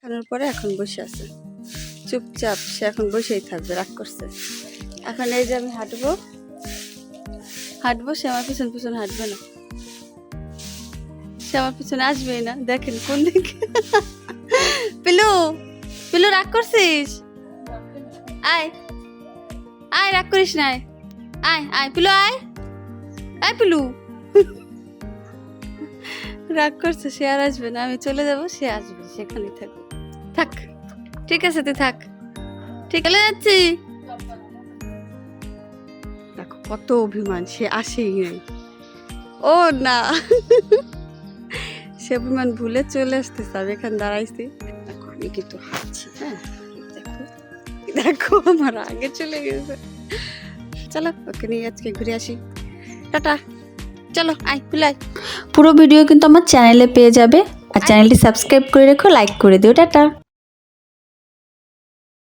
খানোর পরে এখন বসে আছে চুপচাপ, সে এখন বসেই থাকবে, রাগ করছে। এখন এই যে আমি হাঁটবো, সে আমার পিছন পিছন হাঁটবে না, সে আমার পিছনে আসবেই না। দেখেন কোন দিকে। পিলু, পিলু রাগ করছিস? আয় আয়, রাগ করিস না, আয় আয় পিলু, আয় আয় পিলু। রাগ করছে, সে আর আসবে না, আমি চলে যাব, সে আসবে, সেখানে থাকবে। থাক, ঠিক আছে, তুই থাক, ঠিক আছে, যাচ্ছি। দেখো কত অভিমান, সে আসেই নাই। ও না, সে অভিমান ভুলে চলে আসতেছে। আমি এখানে দাঁড়াইছি, দেখো আমি কিন্তু হাঁটছি। হ্যাঁ দেখো, দেখো আমার আগে চলে গেছে। চলো ওকে নিয়ে আজকে ঘুরে আসি, টাটা। চলো আয় পিলাই। পুরো ভিডিও কিন্তু আমার চ্যানেলে পেয়ে যাবে, আর চ্যানেলটি সাবস্ক্রাইব করে রেখো, লাইক করে দিও। টাটা।